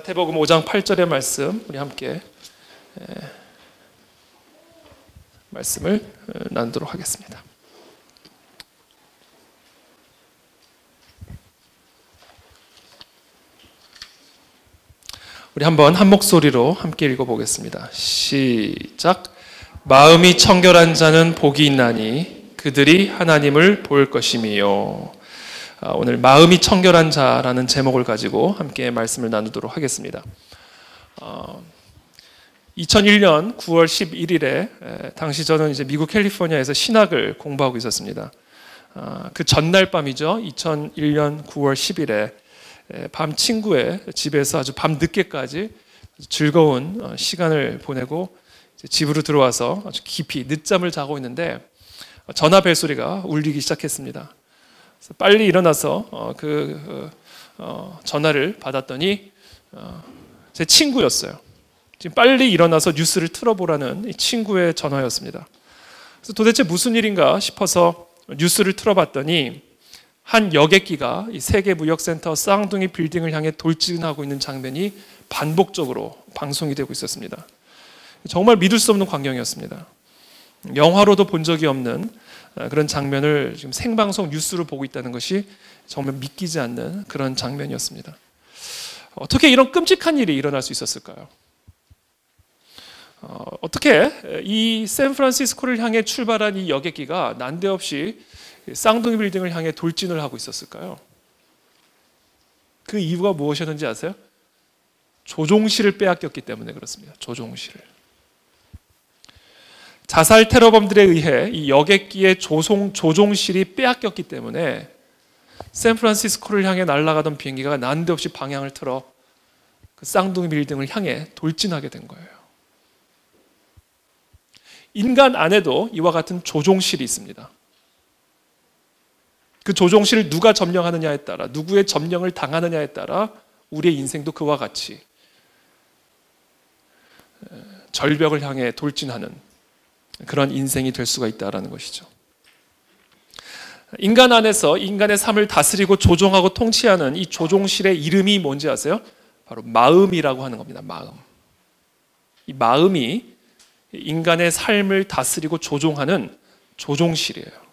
마태복음 5장 8절의 말씀, 우리 함께 말씀을 나누도록 하겠습니다. 우리 한번 한 목소리로 함께 읽어보겠습니다. 시작. 마음이 청결한 자는 복이 있나니 그들이 하나님을 볼 것이미요. 오늘 마음이 청결한 자라는 제목을 가지고 함께 말씀을 나누도록 하겠습니다. 2001년 9월 11일에 당시 저는 이제 미국 캘리포니아에서 신학을 공부하고 있었습니다. 그 전날 밤이죠. 2001년 9월 10일에 밤 친구의 집에서 아주 밤 늦게까지 즐거운 시간을 보내고 집으로 들어와서 아주 깊이 늦잠을 자고 있는데 전화 벨소리가 울리기 시작했습니다. 그래서 빨리 일어나서 전화를 받았더니 제 친구였어요. 지금 빨리 일어나서 뉴스를 틀어보라는 이 친구의 전화였습니다. 그래서 도대체 무슨 일인가 싶어서 뉴스를 틀어봤더니 한 여객기가 이 세계무역센터 쌍둥이 빌딩을 향해 돌진하고 있는 장면이 반복적으로 방송이 되고 있었습니다. 정말 믿을 수 없는 광경이었습니다. 영화로도 본 적이 없는 그런 장면을 지금 생방송 뉴스로 보고 있다는 것이 정말 믿기지 않는 그런 장면이었습니다. 어떻게 이런 끔찍한 일이 일어날 수 있었을까요? 어떻게 이 샌프란시스코를 향해 출발한 이 여객기가 난데없이 쌍둥이 빌딩을 향해 돌진을 하고 있었을까요? 그 이유가 무엇이었는지 아세요? 조종실을 빼앗겼기 때문에 그렇습니다. 조종실을. 자살 테러범들에 의해 이 여객기의 조종실이 빼앗겼기 때문에 샌프란시스코를 향해 날아가던 비행기가 난데없이 방향을 틀어 그 쌍둥이 빌딩을 향해 돌진하게 된 거예요. 인간 안에도 이와 같은 조종실이 있습니다. 그 조종실을 누가 점령하느냐에 따라, 누구의 점령을 당하느냐에 따라 우리의 인생도 그와 같이 절벽을 향해 돌진하는 그런 인생이 될 수가 있다는 것이죠. 인간 안에서 인간의 삶을 다스리고 조종하고 통치하는 이 조종실의 이름이 뭔지 아세요? 바로 마음이라고 하는 겁니다. 마음. 이 마음이 인간의 삶을 다스리고 조종하는 조종실이에요.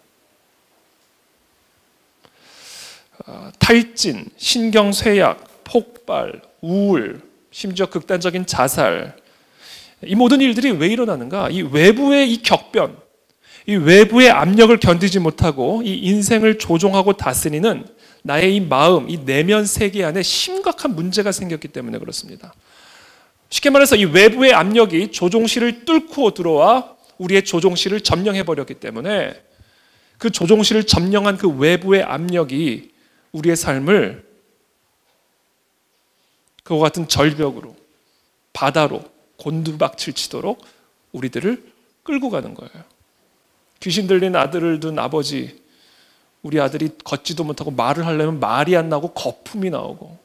탈진, 신경쇠약, 폭발, 우울, 심지어 극단적인 자살, 이 모든 일들이 왜 일어나는가? 이 외부의 이 격변, 이 외부의 압력을 견디지 못하고 이 인생을 조종하고 다스리는 나의 이 마음, 이 내면 세계 안에 심각한 문제가 생겼기 때문에 그렇습니다. 쉽게 말해서 이 외부의 압력이 조종실을 뚫고 들어와 우리의 조종실을 점령해버렸기 때문에 그 조종실을 점령한 그 외부의 압력이 우리의 삶을 그와 같은 절벽으로, 바다로 곤두박질 치도록 우리들을 끌고 가는 거예요. 귀신 들린 아들을 둔 아버지, 우리 아들이 걷지도 못하고 말을 하려면 말이 안 나고 거품이 나오고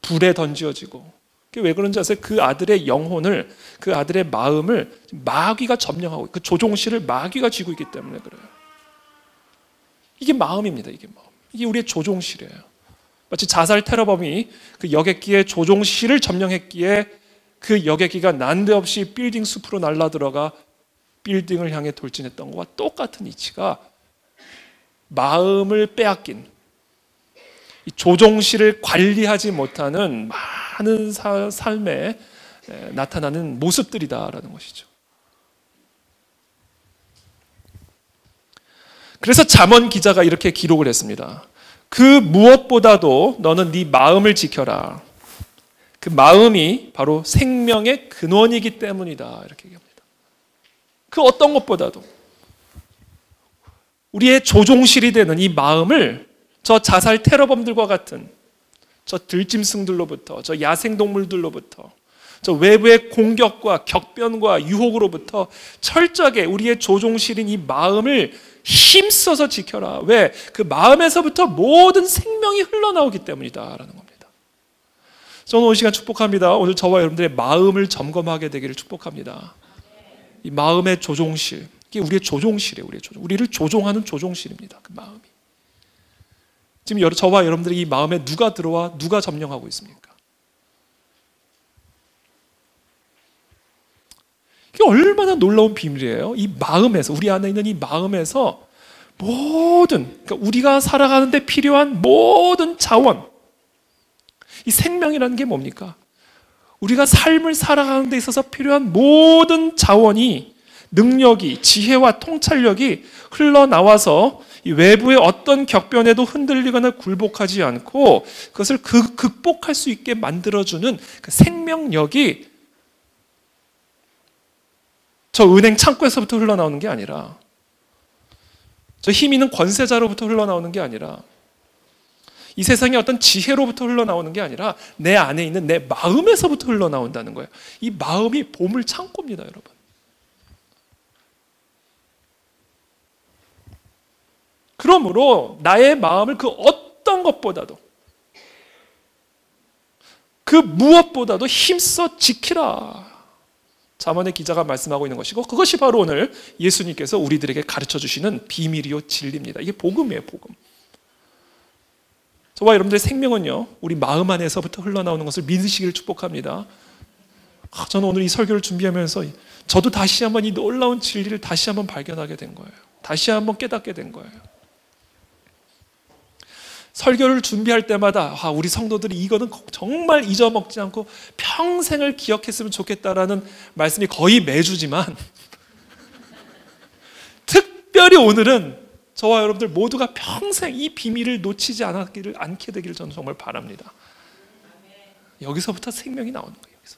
불에 던져지고, 그게 왜 그런지 아세요? 그 아들의 영혼을, 그 아들의 마음을 마귀가 점령하고, 그 조종실을 마귀가 쥐고 있기 때문에 그래요. 이게 마음입니다. 이게 마음. 이게 우리의 조종실이에요. 마치 자살 테러범이 그 여객기의 조종실을 점령했기에 그 여객기가 난데없이 빌딩 숲으로 날아들어가 빌딩을 향해 돌진했던 것과 똑같은 이치가 마음을 빼앗긴, 이 조종실을 관리하지 못하는 많은 삶에 나타나는 모습들이다라는 것이죠. 그래서 잠언 기자가 이렇게 기록을 했습니다. 그 무엇보다도 너는 네 마음을 지켜라. 그 마음이 바로 생명의 근원이기 때문이다. 이렇게 얘기합니다. 그 어떤 것보다도 우리의 조종실이 되는 이 마음을 저 자살 테러범들과 같은 저 들짐승들로부터, 저 야생동물들로부터, 저 외부의 공격과 격변과 유혹으로부터 철저하게 우리의 조종실인 이 마음을 힘써서 지켜라. 왜? 그 마음에서부터 모든 생명이 흘러나오기 때문이다라는 겁니다. 저는 오늘 시간 축복합니다. 오늘 저와 여러분들의 마음을 점검하게 되기를 축복합니다. 이 마음의 조종실, 이게 우리의 조종실이에요. 우리를 조종하는 조종실입니다. 그 마음이. 지금 저와 여러분들이 이 마음에 누가 들어와 누가 점령하고 있습니까? 그게 얼마나 놀라운 비밀이에요. 이 마음에서, 우리 안에 있는 이 마음에서 모든, 그러니까 우리가 살아가는데 필요한 모든 자원, 이 생명이라는 게 뭡니까? 우리가 삶을 살아가는 데 있어서 필요한 모든 자원이, 능력이, 지혜와 통찰력이 흘러나와서 이 외부의 어떤 격변에도 흔들리거나 굴복하지 않고 그것을 극복할 수 있게 만들어주는 그 생명력이 저 은행 창구에서부터 흘러나오는 게 아니라, 저 힘 있는 권세자로부터 흘러나오는 게 아니라, 이 세상의 어떤 지혜로부터 흘러나오는 게 아니라 내 안에 있는 내 마음에서부터 흘러나온다는 거예요. 이 마음이 보물 창고입니다, 여러분. 그러므로 나의 마음을 그 어떤 것보다도, 그 무엇보다도 힘써 지키라. 잠언의 기자가 말씀하고 있는 것이고, 그것이 바로 오늘 예수님께서 우리들에게 가르쳐 주시는 비밀이요 진리입니다. 이게 복음이에요, 복음. 저와 여러분들의 생명은요, 우리 마음 안에서부터 흘러나오는 것을 믿으시기를 축복합니다. 저는 오늘 이 설교를 준비하면서 저도 다시 한번 이 놀라운 진리를 다시 한번 발견하게 된 거예요. 다시 한번 깨닫게 된 거예요. 설교를 준비할 때마다 우리 성도들이 이거는 정말 잊어먹지 않고 평생을 기억했으면 좋겠다라는 말씀이 거의 매주지만 특별히 오늘은 저와 여러분들 모두가 평생 이 비밀을 놓치지 않게 되기를 저는 정말 바랍니다. 여기서부터 생명이 나오는 거예요. 여기서.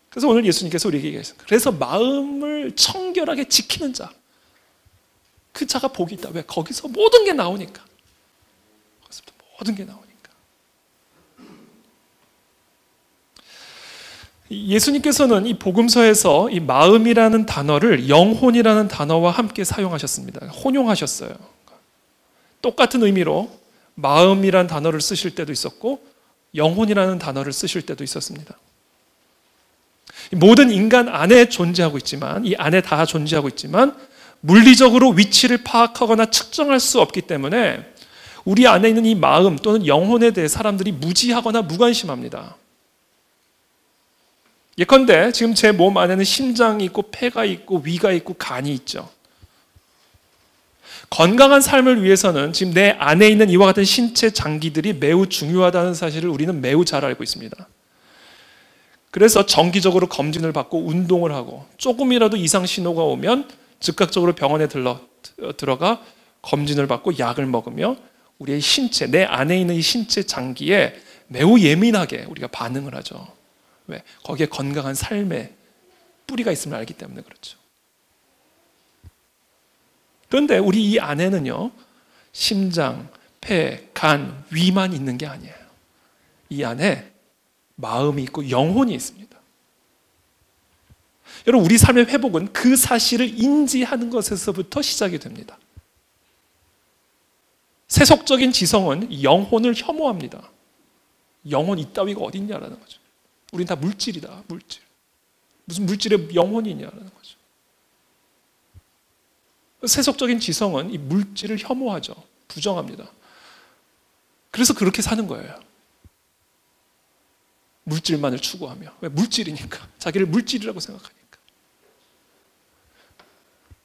그래서 오늘 예수님께서 우리에게 얘기했습니다. 그래서 마음을 청결하게 지키는 자, 그 자가 복이 있다. 왜? 거기서 모든 게 나오니까. 거기서부터 모든 게 나오니까. 예수님께서는 이 복음서에서 이 마음이라는 단어를 영혼이라는 단어와 함께 사용하셨습니다. 혼용하셨어요. 똑같은 의미로 마음이라는 단어를 쓰실 때도 있었고 영혼이라는 단어를 쓰실 때도 있었습니다. 모든 인간 안에 존재하고 있지만, 이 안에 다 존재하고 있지만 물리적으로 위치를 파악하거나 측정할 수 없기 때문에 우리 안에 있는 이 마음 또는 영혼에 대해 사람들이 무지하거나 무관심합니다. 예컨대 지금 제 몸 안에는 심장이 있고 폐가 있고 위가 있고 간이 있죠. 건강한 삶을 위해서는 지금 내 안에 있는 이와 같은 신체 장기들이 매우 중요하다는 사실을 우리는 매우 잘 알고 있습니다. 그래서 정기적으로 검진을 받고 운동을 하고 조금이라도 이상 신호가 오면 즉각적으로 병원에 들어가 검진을 받고 약을 먹으며 우리의 신체, 내 안에 있는 이 신체 장기에 매우 예민하게 우리가 반응을 하죠. 왜? 거기에 건강한 삶의 뿌리가 있음을 알기 때문에 그렇죠. 그런데 우리 이 안에는요, 심장, 폐, 간, 위만 있는 게 아니에요. 이 안에 마음이 있고 영혼이 있습니다. 여러분, 우리 삶의 회복은 그 사실을 인지하는 것에서부터 시작이 됩니다. 세속적인 지성은 영혼을 혐오합니다. 영혼 이따위가 어디 있냐라는 거죠. 우린 다 물질이다, 물질. 무슨 물질에 영혼이 있냐라는 거죠. 세속적인 지성은 이 물질을 혐오하죠. 부정합니다. 그래서 그렇게 사는 거예요. 물질만을 추구하며. 왜? 물질이니까. 자기를 물질이라고 생각하니까.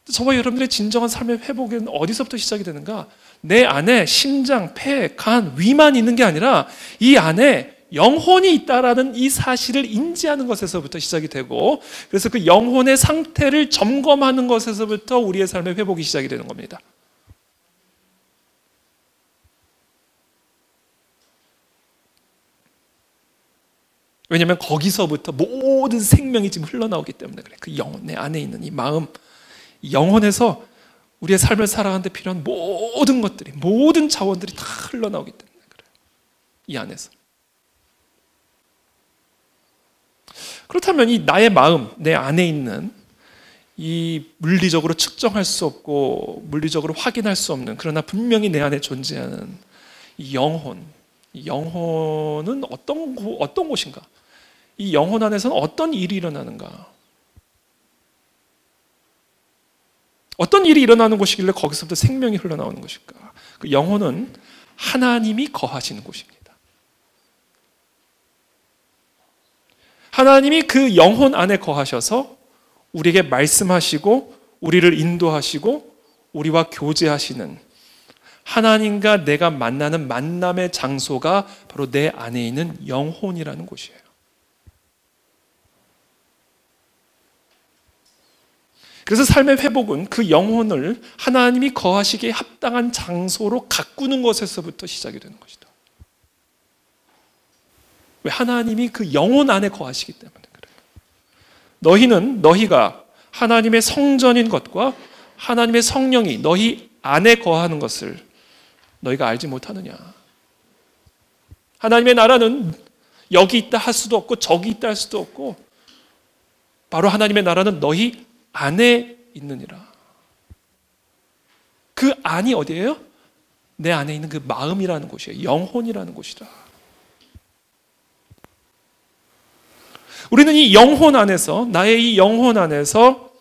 저와 여러분들의 진정한 삶의 회복은 어디서부터 시작이 되는가? 내 안에 심장, 폐, 간, 위만 있는 게 아니라 이 안에 영혼이 있다라는 이 사실을 인지하는 것에서부터 시작이 되고, 그래서 그 영혼의 상태를 점검하는 것에서부터 우리의 삶의 회복이 시작이 되는 겁니다. 왜냐하면 거기서부터 모든 생명이 지금 흘러나오기 때문에 그래. 그 영혼, 내 안에 있는 이 마음, 이 영혼에서 우리의 삶을 살아가는 데 필요한 모든 것들이, 모든 자원들이 다 흘러나오기 때문에 그래요. 이 안에서. 그렇다면 이 나의 마음, 내 안에 있는 이 물리적으로 측정할 수 없고 물리적으로 확인할 수 없는, 그러나 분명히 내 안에 존재하는 이 영혼, 이 영혼은 어떤 곳인가? 이 영혼 안에서는 어떤 일이 일어나는가? 어떤 일이 일어나는 곳이길래 거기서부터 생명이 흘러나오는 것일까? 그 영혼은 하나님이 거하시는 곳입니다. 하나님이 그 영혼 안에 거하셔서 우리에게 말씀하시고 우리를 인도하시고 우리와 교제하시는 하나님과 내가 만나는 만남의 장소가 바로 내 안에 있는 영혼이라는 곳이에요. 그래서 삶의 회복은 그 영혼을 하나님이 거하시기에 합당한 장소로 가꾸는 것에서부터 시작이 되는 것이다. 왜? 하나님이 그 영혼 안에 거하시기 때문에 그래요. 너희가 하나님의 성전인 것과 하나님의 성령이 너희 안에 거하는 것을 너희가 알지 못하느냐. 하나님의 나라는 여기 있다 할 수도 없고 저기 있다 할 수도 없고 바로 하나님의 나라는 너희 안에 있느니라. 그 안이 어디예요? 내 안에 있는 그 마음이라는 곳이에요. 영혼이라는 곳이다. 우리는 이 영혼 안에서, 나의 이 영혼 안에서,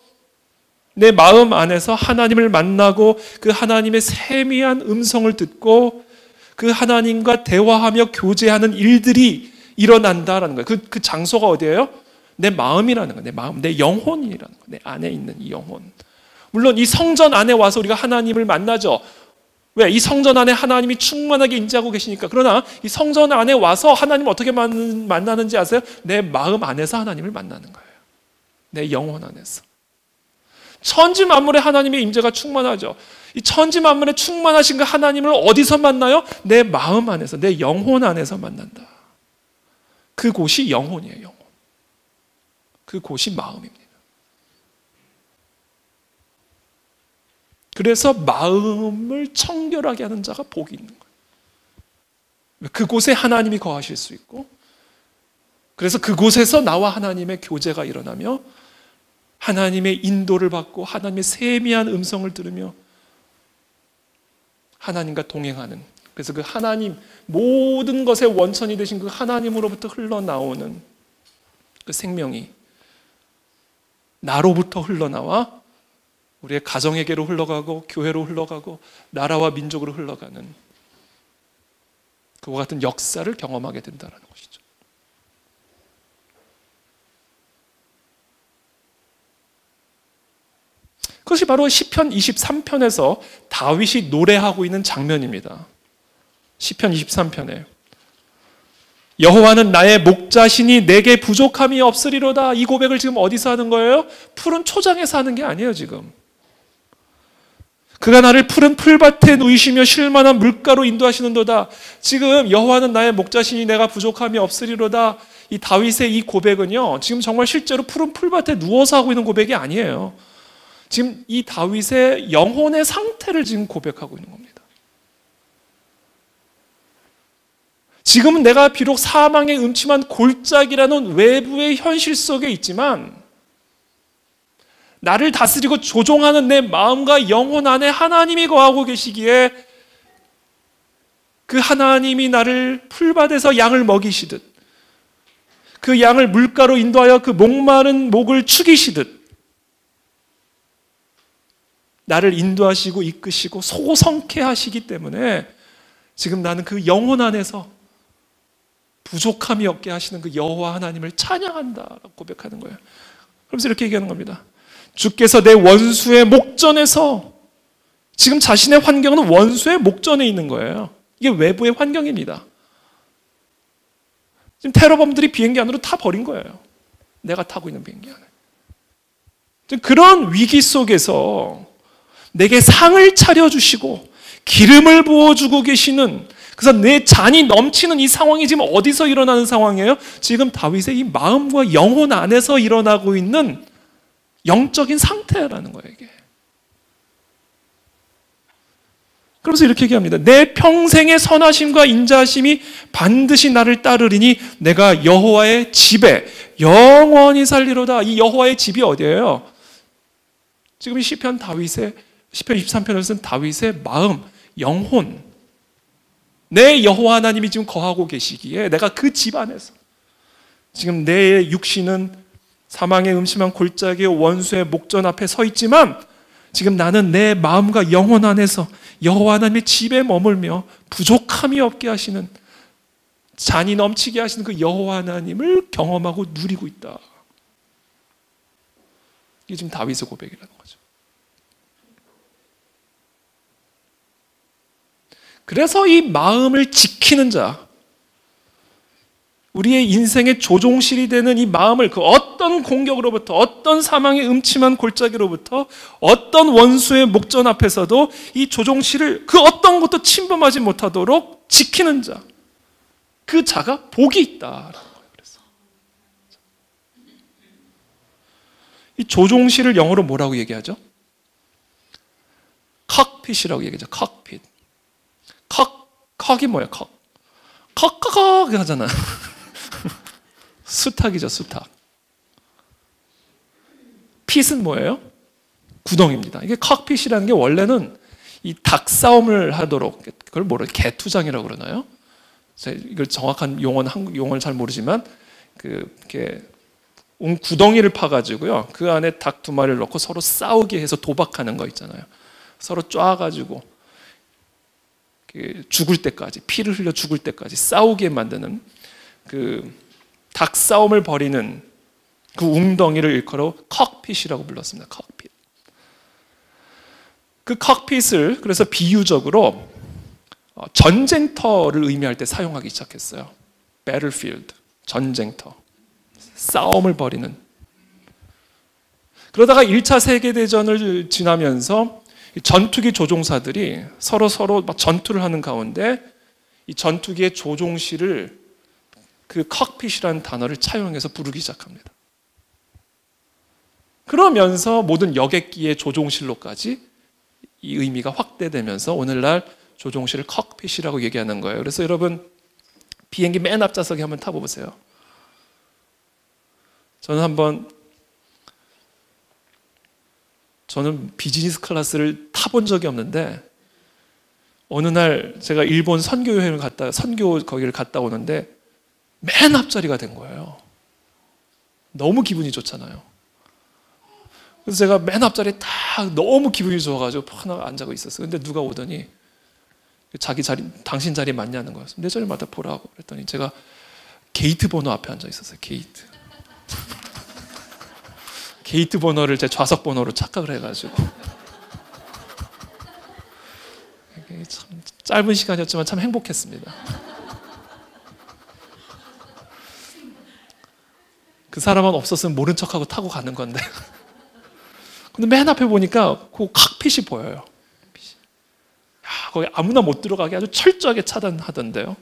내 마음 안에서 하나님을 만나고 그 하나님의 세미한 음성을 듣고 그 하나님과 대화하며 교제하는 일들이 일어난다라는 거예요. 그 장소가 어디예요? 내 마음이라는 거예요. 내 마음, 내 영혼이라는 거예요. 내 안에 있는 이 영혼. 물론 이 성전 안에 와서 우리가 하나님을 만나죠. 왜? 이 성전 안에 하나님이 충만하게 임재하고 계시니까. 그러나 이 성전 안에 와서 하나님을 어떻게 만나는지 아세요? 내 마음 안에서 하나님을 만나는 거예요. 내 영혼 안에서. 천지 만물에 하나님의 임재가 충만하죠. 이 천지 만물에 충만하신 그 하나님을 어디서 만나요? 내 마음 안에서, 내 영혼 안에서 만난다. 그곳이 영혼이에요. 영혼. 그곳이 마음입니다. 그래서 마음을 청결하게 하는 자가 복이 있는 거예요. 그곳에 하나님이 거하실 수 있고, 그래서 그곳에서 나와 하나님의 교제가 일어나며 하나님의 인도를 받고 하나님의 세미한 음성을 들으며 하나님과 동행하는, 그래서 그 하나님, 모든 것의 원천이 되신 그 하나님으로부터 흘러나오는 그 생명이 나로부터 흘러나와 우리의 가정에게로 흘러가고 교회로 흘러가고 나라와 민족으로 흘러가는 그와 같은 역사를 경험하게 된다는 것이죠. 그것이 바로 시편 23편에서 다윗이 노래하고 있는 장면입니다. 시편 23편에 여호와는 나의 목자시니 내게 부족함이 없으리로다. 이 고백을 지금 어디서 하는 거예요? 푸른 초장에서 하는 게 아니에요. 지금 그가 나를 푸른 풀밭에 누이시며 쉴만한 물가로 인도하시는도다. 지금 여호와는 나의 목자시니 내가 부족함이 없으리로다. 이 다윗의 이 고백은요, 지금 정말 실제로 푸른 풀밭에 누워서 하고 있는 고백이 아니에요. 지금 이 다윗의 영혼의 상태를 지금 고백하고 있는 겁니다. 지금은 내가 비록 사망의 음침한 골짜기라는 외부의 현실 속에 있지만 나를 다스리고 조종하는 내 마음과 영혼 안에 하나님이 거하고 계시기에 그 하나님이 나를 풀밭에서 양을 먹이시듯 그 양을 물가로 인도하여 그 목마른 목을 축이시듯 나를 인도하시고 이끄시고 소성케 하시기 때문에 지금 나는 그 영혼 안에서 부족함이 없게 하시는 그 여호와 하나님을 찬양한다라고 고백하는 거예요. 그러면서 이렇게 얘기하는 겁니다. 주께서 내 원수의 목전에서, 지금 자신의 환경은 원수의 목전에 있는 거예요. 이게 외부의 환경입니다. 지금 테러범들이 비행기 안으로 타 버린 거예요. 내가 타고 있는 비행기 안에. 지금 그런 위기 속에서 내게 상을 차려주시고 기름을 부어주고 계시는, 그래서 내 잔이 넘치는 이 상황이 지금 어디서 일어나는 상황이에요? 지금 다윗의 이 마음과 영혼 안에서 일어나고 있는 영적인 상태라는 거예요, 이게. 그래서 이렇게 얘기합니다. 내 평생의 선하심과 인자하심이 반드시 나를 따르리니 내가 여호와의 집에 영원히 살리로다. 이 여호와의 집이 어디예요? 지금 이 시편 23편을 쓴 다윗의 마음, 영혼, 내 여호와 하나님이 지금 거하고 계시기에 내가 그 집 안에서, 지금 내 육신은 사망의 음침한 골짜기의 원수의 목전 앞에 서 있지만 지금 나는 내 마음과 영혼 안에서 여호와 하나님의 집에 머물며 부족함이 없게 하시는 잔이 넘치게 하시는 그 여호와 하나님을 경험하고 누리고 있다. 이게 지금 다윗의 고백이라는 거죠. 그래서 이 마음을 지키는 자, 우리의 인생의 조종실이 되는 이 마음을 그 어떤 공격으로부터, 어떤 사망의 음침한 골짜기로부터, 어떤 원수의 목전 앞에서도 이 조종실을 그 어떤 것도 침범하지 못하도록 지키는 자, 그 자가 복이 있다라는 거예요. 그래서 이 조종실을 영어로 뭐라고 얘기하죠? 칵핏이라고 얘기하죠. 칵핏. 칵이 뭐예요? 칵 하잖아요. 수탉이죠, 수탉. 핏은 뭐예요? 구덩입니다. 이게 칵핏이라는 게 원래는 이 닭싸움을 하도록, 그걸 뭐래요? 개투장이라고 그러나요? 이걸 정확한 한국 용어는 잘 모르지만, 이렇게 구덩이를 파가지고요, 그 안에 닭 두 마리를 넣고 서로 싸우게 해서 도박하는 거 있잖아요. 서로 쪼아가지고 죽을 때까지, 피를 흘려 죽을 때까지 싸우게 만드는 그 닭싸움을 벌이는 그 웅덩이를 일컬어 칵핏이라고 불렀습니다. 칵핏. 그 칵핏을 그래서 비유적으로 전쟁터를 의미할 때 사용하기 시작했어요. battlefield, 전쟁터, 싸움을 벌이는. 그러다가 1차 세계대전을 지나면서 전투기 조종사들이 서로 막 전투를 하는 가운데 이 전투기의 조종실을 그 칵핏이라는 단어를 차용해서 부르기 시작합니다. 그러면서 모든 여객기의 조종실로까지 이 의미가 확대되면서 오늘날 조종실을 칵핏이라고 얘기하는 거예요. 그래서 여러분 비행기 맨 앞좌석에 한번 타보세요. 저는 비즈니스 클래스를 타본 적이 없는데 어느 날 제가 일본 선교 거기를 갔다 오는데 맨 앞자리가 된 거예요. 너무 기분이 좋잖아요. 그래서 제가 맨 앞자리에 딱 너무 기분이 좋아가지고 편하게 앉아고 있었어요. 근데 누가 오더니 자기 자리, 당신 자리 맞냐는 거였어요. 내 자리 맡아 보라고 그랬더니 제가 게이트 번호 앞에 앉아 있었어요. 게이트 번호를 제 좌석 번호로 착각을 해가지고 참 짧은 시간이었지만 참 행복했습니다. 그 사람은 없었으면 모른 척하고 타고 가는 건데 근데 맨 앞에 보니까 그 칵핏이 보여요. 거기 아무나 못 들어가게 아주 철저하게 차단하던데요.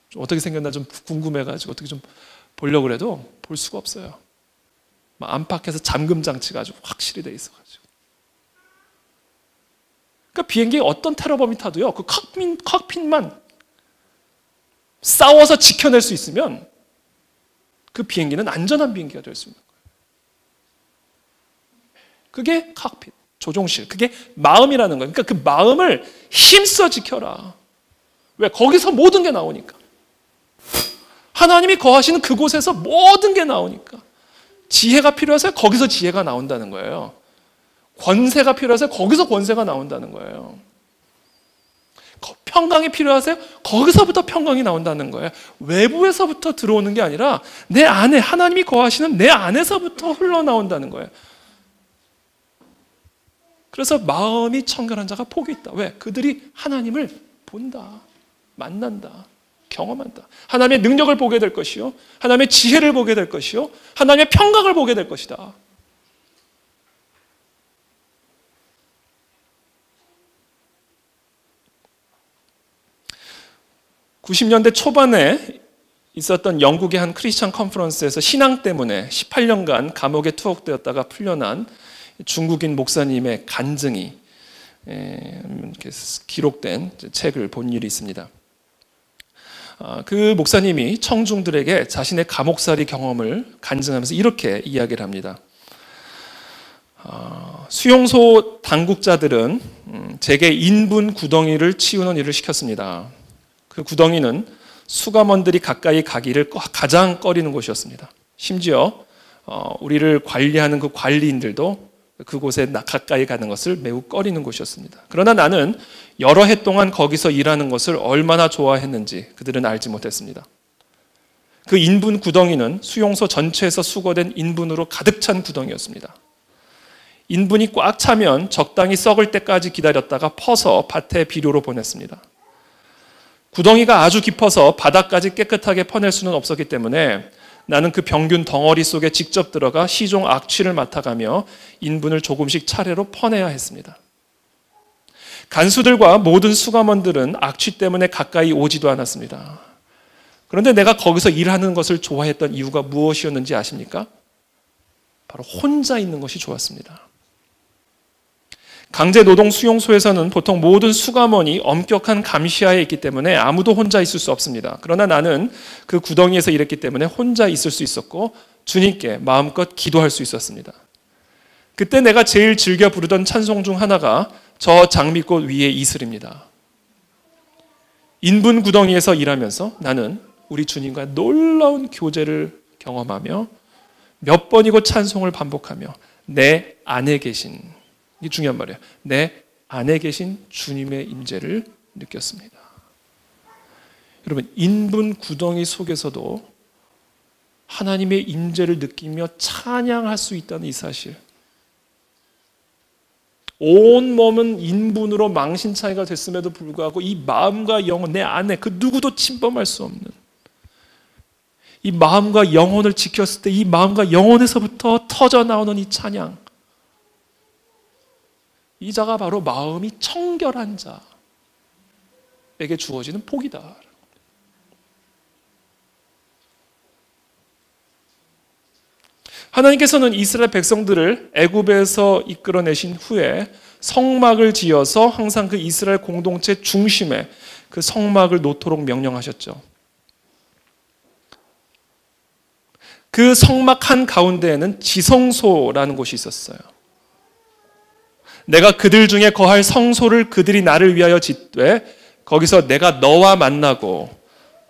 좀 어떻게 생겼나 좀 궁금해가지고 어떻게 좀 보려고 해도 볼 수가 없어요. 안팎에서 잠금 장치가 아주 확실히 돼 있어가지고. 그러니까 비행기에 어떤 테러범이 타도요, 그 칵핏만 싸워서 지켜낼 수 있으면 그 비행기는 안전한 비행기가 될 수 있는 거예요. 그게 칵핏, 조종실. 그게 마음이라는 거예요. 그러니까 그 마음을 힘써 지켜라. 왜? 거기서 모든 게 나오니까. 하나님이 거하시는 그곳에서 모든 게 나오니까. 지혜가 필요해서 거기서 지혜가 나온다는 거예요. 권세가 필요해서 거기서 권세가 나온다는 거예요. 평강이 필요하세요? 거기서부터 평강이 나온다는 거예요. 외부에서부터 들어오는 게 아니라 내 안에, 하나님이 거하시는 내 안에서부터 흘러나온다는 거예요. 그래서 마음이 청결한 자가 복이 있다. 왜? 그들이 하나님을 본다, 만난다, 경험한다. 하나님의 능력을 보게 될 것이요, 하나님의 지혜를 보게 될 것이요, 하나님의 평강을 보게 될 것이다. 90년대 초반에 있었던 영국의 한 크리스천 컨퍼런스에서 신앙 때문에 18년간 감옥에 투옥되었다가 풀려난 중국인 목사님의 간증이 기록된 책을 본 일이 있습니다. 그 목사님이 청중들에게 자신의 감옥살이 경험을 간증하면서 이렇게 이야기를 합니다. 수용소 당국자들은 제게 인분 구덩이를 치우는 일을 시켰습니다. 그 구덩이는 수감원들이 가까이 가기를 가장 꺼리는 곳이었습니다. 심지어 우리를 관리하는 그 관리인들도 그곳에 가까이 가는 것을 매우 꺼리는 곳이었습니다. 그러나 나는 여러 해 동안 거기서 일하는 것을 얼마나 좋아했는지 그들은 알지 못했습니다. 그 인분 구덩이는 수용소 전체에서 수거된 인분으로 가득 찬 구덩이였습니다. 인분이 꽉 차면 적당히 썩을 때까지 기다렸다가 퍼서 밭에 비료로 보냈습니다. 구덩이가 아주 깊어서 바닥까지 깨끗하게 퍼낼 수는 없었기 때문에 나는 그 병균 덩어리 속에 직접 들어가 시종 악취를 맡아가며 인분을 조금씩 차례로 퍼내야 했습니다. 간수들과 모든 수감원들은 악취 때문에 가까이 오지도 않았습니다. 그런데 내가 거기서 일하는 것을 좋아했던 이유가 무엇이었는지 아십니까? 바로 혼자 있는 것이 좋았습니다. 강제노동 수용소에서는 보통 모든 수감원이 엄격한 감시하에 있기 때문에 아무도 혼자 있을 수 없습니다. 그러나 나는 그 구덩이에서 일했기 때문에 혼자 있을 수 있었고 주님께 마음껏 기도할 수 있었습니다. 그때 내가 제일 즐겨 부르던 찬송 중 하나가 저 장미꽃 위의 이슬입니다. 인분 구덩이에서 일하면서 나는 우리 주님과 놀라운 교제를 경험하며 몇 번이고 찬송을 반복하며 내 안에 계신, 이게 중요한 말이에요. 내 안에 계신 주님의 임재를 느꼈습니다. 여러분, 인분 구덩이 속에서도 하나님의 임재를 느끼며 찬양할 수 있다는 이 사실. 온 몸은 인분으로 망신차이가 됐음에도 불구하고 이 마음과 영혼, 내 안에 그 누구도 침범할 수 없는 이 마음과 영혼을 지켰을 때 이 마음과 영혼에서부터 터져 나오는 이 찬양, 이 자가 바로 마음이 청결한 자에게 주어지는 복이다. 하나님께서는 이스라엘 백성들을 애굽에서 이끌어내신 후에 성막을 지어서 항상 그 이스라엘 공동체 중심에 그 성막을 놓도록 명령하셨죠. 그 성막 한 가운데에는 지성소라는 곳이 있었어요. 내가 그들 중에 거할 성소를 그들이 나를 위하여 짓되 거기서 내가 너와 만나고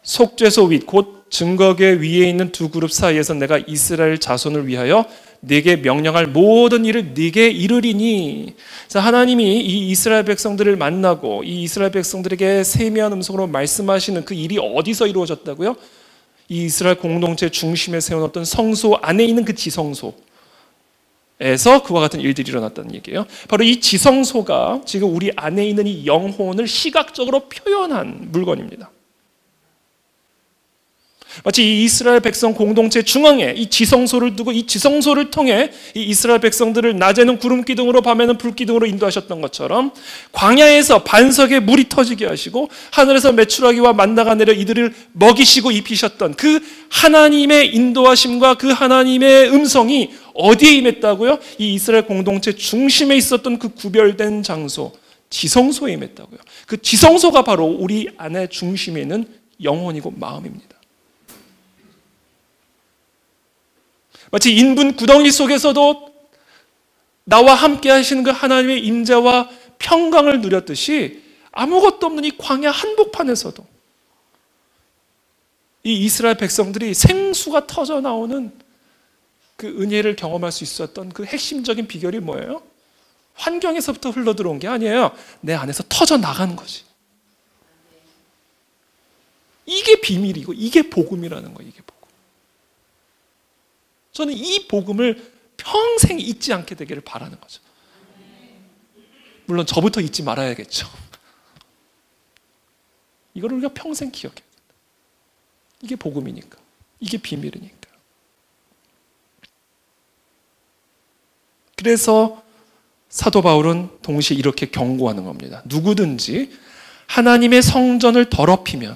속죄소 윗 곧 증거궤 위에 있는 두 그룹 사이에서 내가 이스라엘 자손을 위하여 네게 명령할 모든 일을 네게 이르리니. 그래서 하나님이 이 이스라엘 백성들을 만나고 이 이스라엘 백성들에게 세미한 음성으로 말씀하시는 그 일이 어디서 이루어졌다고요? 이 이스라엘 공동체 중심에 세워놓던 성소 안에 있는 그 지성소에서 그와 같은 일들이 일어났다는 얘기예요. 바로 이 지성소가 지금 우리 안에 있는 이 영혼을 시각적으로 표현한 물건입니다. 마치 이 이스라엘 백성 공동체 중앙에 이 지성소를 두고 이 지성소를 통해 이 이스라엘 백성들을 낮에는 구름 기둥으로 밤에는 불 기둥으로 인도하셨던 것처럼 광야에서 반석에 물이 터지게 하시고 하늘에서 메추라기와 만나가 내려 이들을 먹이시고 입히셨던 그 하나님의 인도하심과 그 하나님의 음성이 어디에 임했다고요? 이 이스라엘 공동체 중심에 있었던 그 구별된 장소 지성소에 임했다고요. 그 지성소가 바로 우리 안의 중심에 있는 영혼이고 마음입니다. 마치 인분 구덩이 속에서도 나와 함께 하시는 그 하나님의 임재와 평강을 누렸듯이 아무것도 없는 이 광야 한복판에서도 이 이스라엘 백성들이 생수가 터져 나오는 그 은혜를 경험할 수 있었던 그 핵심적인 비결이 뭐예요? 환경에서부터 흘러들어온 게 아니에요. 내 안에서 터져 나가는 거지. 이게 비밀이고 이게 복음이라는 거예요. 이게 복음. 저는 이 복음을 평생 잊지 않게 되기를 바라는 거죠. 물론 저부터 잊지 말아야겠죠. 이걸 우리가 평생 기억해야 된다. 이게 복음이니까. 이게 비밀이니까. 그래서 사도 바울은 동시에 이렇게 경고하는 겁니다. 누구든지 하나님의 성전을 더럽히면,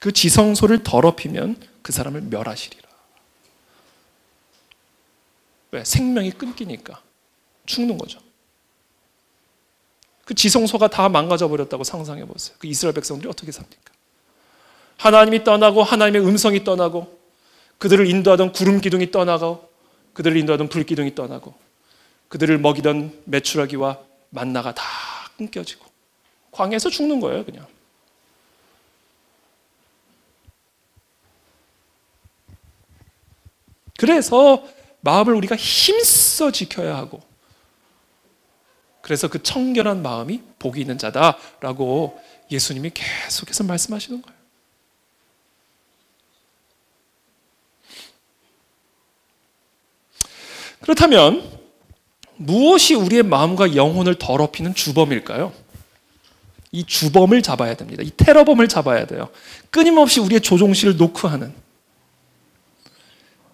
그 지성소를 더럽히면 그 사람을 멸하시리라. 왜? 생명이 끊기니까 죽는 거죠. 그 지성소가 다 망가져 버렸다고 상상해 보세요. 그 이스라엘 백성들이 어떻게 삽니까? 하나님이 떠나고 하나님의 음성이 떠나고 그들을 인도하던 구름 기둥이 떠나고 그들을 인도하던 불 기둥이 떠나고 그들을 먹이던 메추라기와 만나가 다 끊겨지고 광야에서 죽는 거예요, 그냥. 그래서 마음을 우리가 힘써 지켜야 하고, 그래서 그 청결한 마음이 복이 있는 자다라고 예수님이 계속해서 말씀하시는 거예요. 그렇다면 무엇이 우리의 마음과 영혼을 더럽히는 주범일까요? 이 주범을 잡아야 됩니다. 이 테러범을 잡아야 돼요. 끊임없이 우리의 조종실을 노크하는,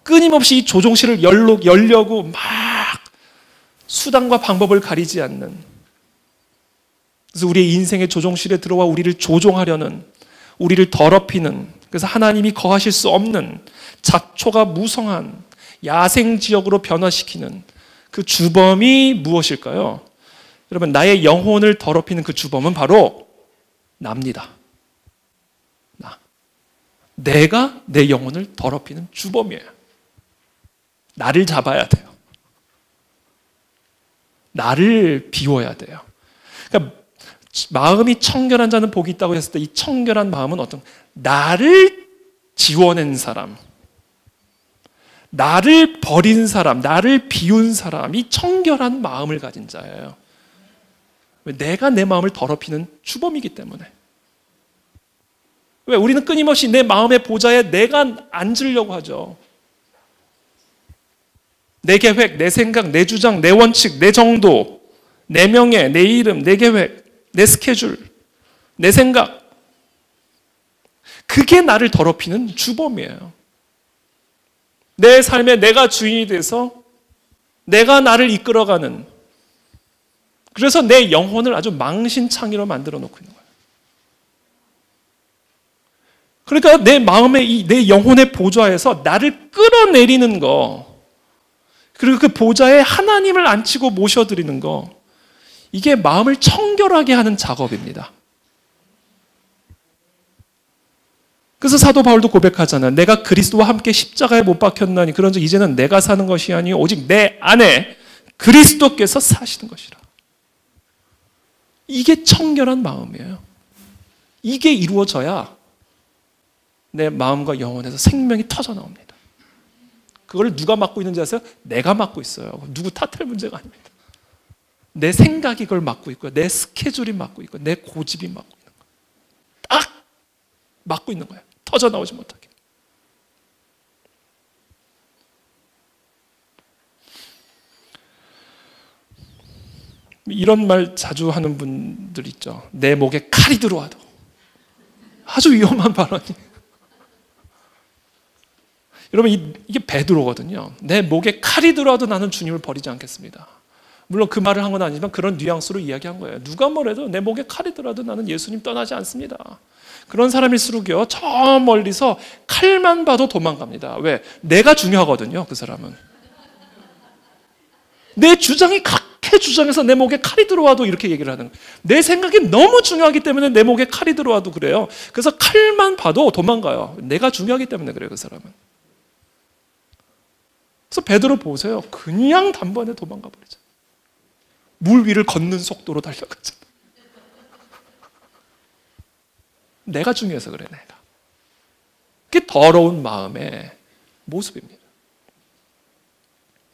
끊임없이 이 조종실을 열려고 막 수단과 방법을 가리지 않는, 그래서 우리의 인생의 조종실에 들어와 우리를 조종하려는, 우리를 더럽히는, 그래서 하나님이 거하실 수 없는 잡초가 무성한 야생지역으로 변화시키는 그 주범이 무엇일까요? 여러분, 나의 영혼을 더럽히는 그 주범은 바로 납니다. 내가 내 영혼을 더럽히는 주범이에요. 나를 잡아야 돼요. 나를 비워야 돼요. 그러니까 마음이 청결한 자는 복이 있다고 했을 때 이 청결한 마음은 어떤, 나를 지워낸 사람, 나를 버린 사람, 나를 비운 사람이 청결한 마음을 가진 자예요. 왜? 내가 내 마음을 더럽히는 주범이기 때문에. 왜? 우리는 끊임없이 내 마음의 보좌에 내가 앉으려고 하죠. 내 계획, 내 생각, 내 주장, 내 원칙, 내 정도, 내 명예, 내 이름, 내 계획, 내 스케줄, 내 생각. 그게 나를 더럽히는 주범이에요. 내 삶에 내가 주인이 돼서 내가 나를 이끌어가는, 그래서 내 영혼을 아주 망신창이로 만들어 놓고 있는 거예요. 그러니까 내 마음의, 내 영혼의 보좌에서 나를 끌어내리는 거, 그리고 그 보좌에 하나님을 앉히고 모셔드리는 거, 이게 마음을 청결하게 하는 작업입니다. 그래서 사도 바울도 고백하잖아요. 내가 그리스도와 함께 십자가에 못 박혔나니 그런즉 이제는 내가 사는 것이 아니요 오직 내 안에 그리스도께서 사시는 것이라. 이게 청결한 마음이에요. 이게 이루어져야 내 마음과 영혼에서 생명이 터져 나옵니다. 그걸 누가 맡고 있는지 아세요? 내가 맡고 있어요. 누구 탓할 문제가 아닙니다. 내 생각이 그걸 맡고 있고요. 내 스케줄이 맡고 있고, 내 고집이 맡고 있는 거예요. 딱 맡고 있는 거예요. 터져 나오지 못하게. 이런 말 자주 하는 분들 있죠. 내 목에 칼이 들어와도. 아주 위험한 발언이에요. 여러분, 이게 베드로거든요. 내 목에 칼이 들어와도 나는 주님을 버리지 않겠습니다. 물론 그 말을 한 건 아니지만 그런 뉘앙스로 이야기한 거예요. 누가 뭐래도 내 목에 칼이 들어와도 나는 예수님 떠나지 않습니다. 그런 사람일수록요, 저 멀리서 칼만 봐도 도망갑니다. 왜? 내가 중요하거든요, 그 사람은. 내 주장이 각해 주장해서 내 목에 칼이 들어와도 이렇게 얘기를 하는 거예요. 내 생각이 너무 중요하기 때문에 내 목에 칼이 들어와도 그래요. 그래서 칼만 봐도 도망가요. 내가 중요하기 때문에 그래요, 그 사람은. 그래서 베드로 보세요. 그냥 단번에 도망가 버리죠. 물 위를 걷는 속도로 달려가잖아. 내가 중요해서 그래, 내가. 그게 더러운 마음의 모습입니다.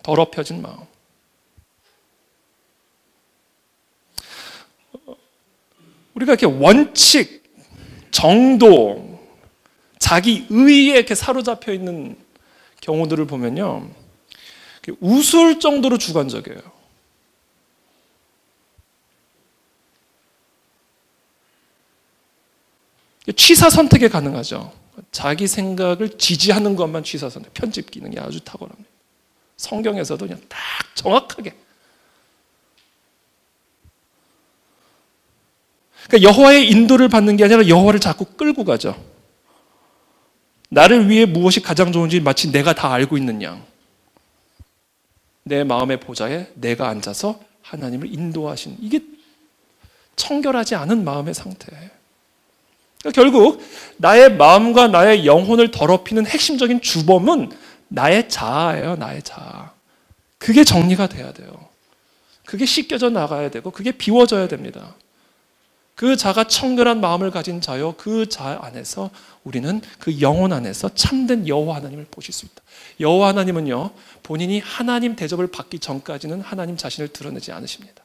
더럽혀진 마음. 우리가 이렇게 원칙, 정도, 자기 의의에 이렇게 사로잡혀 있는 경우들을 보면요, 웃을 정도로 주관적이에요. 취사 선택에 가능하죠. 자기 생각을 지지하는 것만 취사 선택, 편집 기능이 아주 탁월합니다. 성경에서도 그냥 딱 정확하게. 그러니까 여호와의 인도를 받는 게 아니라 여호와를 자꾸 끌고 가죠. 나를 위해 무엇이 가장 좋은지 마치 내가 다 알고 있는 양. 내 마음의 보좌에 내가 앉아서 하나님을 인도하신, 이게 청결하지 않은 마음의 상태예요. 그러니까 결국 나의 마음과 나의 영혼을 더럽히는 핵심적인 주범은 나의 자아예요. 나의 자아. 그게 정리가 돼야 돼요. 그게 씻겨져 나가야 되고 그게 비워져야 됩니다. 그 자가 청결한 마음을 가진 자요, 그 자 안에서 우리는 그 영혼 안에서 참된 여호와 하나님을 보실 수 있다. 여호와 하나님은요, 본인이 하나님 대접을 받기 전까지는 하나님 자신을 드러내지 않으십니다.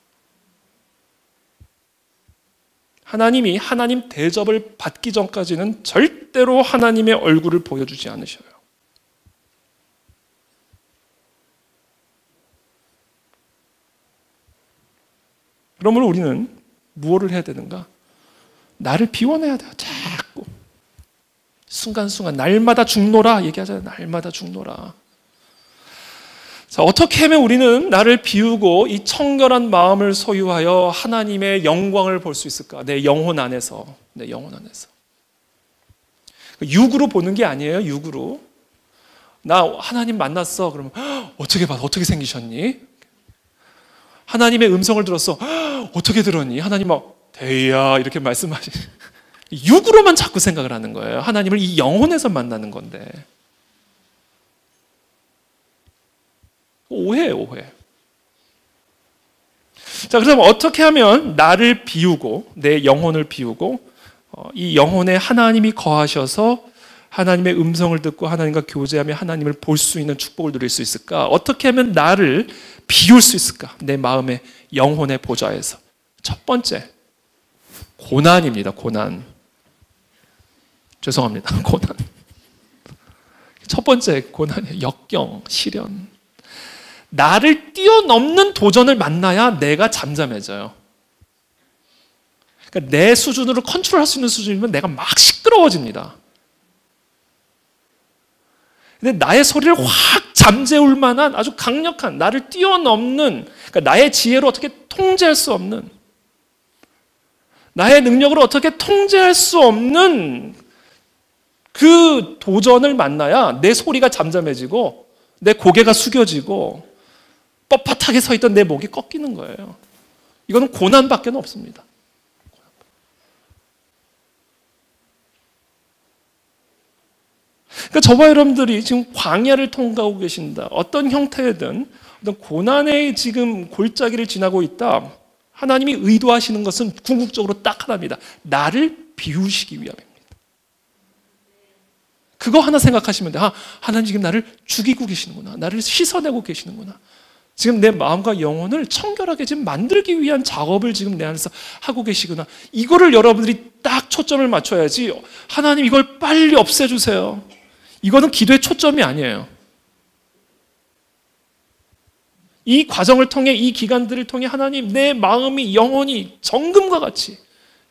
하나님이 하나님 대접을 받기 전까지는 절대로 하나님의 얼굴을 보여주지 않으셔요. 그러므로 우리는 무엇을 해야 되는가? 나를 비워내야 돼요. 자꾸 순간순간 날마다 죽노라 얘기하잖아요. 날마다 죽노라. 자, 어떻게 하면 우리는 나를 비우고 이 청결한 마음을 소유하여 하나님의 영광을 볼 수 있을까? 내 영혼 안에서. 내 영혼 안에서. 육으로 보는 게 아니에요. 육으로. 나 하나님 만났어. 그러면 어떻게 봐? 어떻게 생기셨니? 하나님의 음성을 들었어. 어떻게 들었니? 하나님 대야 이렇게 말씀하시. 육으로만 자꾸 생각을 하는 거예요. 하나님을 이 영혼에서 만나는 건데. 오해예요, 오해. 자, 그럼 어떻게 하면 나를 비우고 내 영혼을 비우고 이 영혼에 하나님이 거하셔서 하나님의 음성을 듣고 하나님과 교제하며 하나님을 볼 수 있는 축복을 누릴 수 있을까? 어떻게 하면 나를 비울 수 있을까? 내 마음의 영혼의 보좌에서. 첫 번째, 고난입니다. 고난. 죄송합니다. 고난. 첫 번째 고난이에요. 역경, 시련. 나를 뛰어넘는 도전을 만나야 내가 잠잠해져요. 그러니까 내 수준으로 컨트롤할 수 있는 수준이면 내가 막 시끄러워집니다. 근데 나의 소리를 확 잠재울 만한 아주 강력한, 나를 뛰어넘는, 그러니까 나의 지혜로 어떻게 통제할 수 없는, 나의 능력으로 어떻게 통제할 수 없는 그 도전을 만나야 내 소리가 잠잠해지고 내 고개가 숙여지고 뻣뻣하게 서 있던 내 목이 꺾이는 거예요. 이거는 고난밖에 없습니다. 그러니까 저와 여러분들이 지금 광야를 통과하고 계신다. 어떤 형태든 어떤 고난의 지금 골짜기를 지나고 있다. 하나님이 의도하시는 것은 궁극적으로 딱 하나입니다. 나를 비우시기 위함입니다. 그거 하나 생각하시면 돼요. 하나님 지금 나를 죽이고 계시는구나. 나를 씻어내고 계시는구나. 지금 내 마음과 영혼을 청결하게 지금 만들기 위한 작업을 지금 내 안에서 하고 계시구나. 이거를 여러분들이 딱 초점을 맞춰야지. 하나님 이걸 빨리 없애주세요. 이거는 기도의 초점이 아니에요. 이 과정을 통해, 이 기간들을 통해 하나님 내 마음이, 영혼이 정금과 같이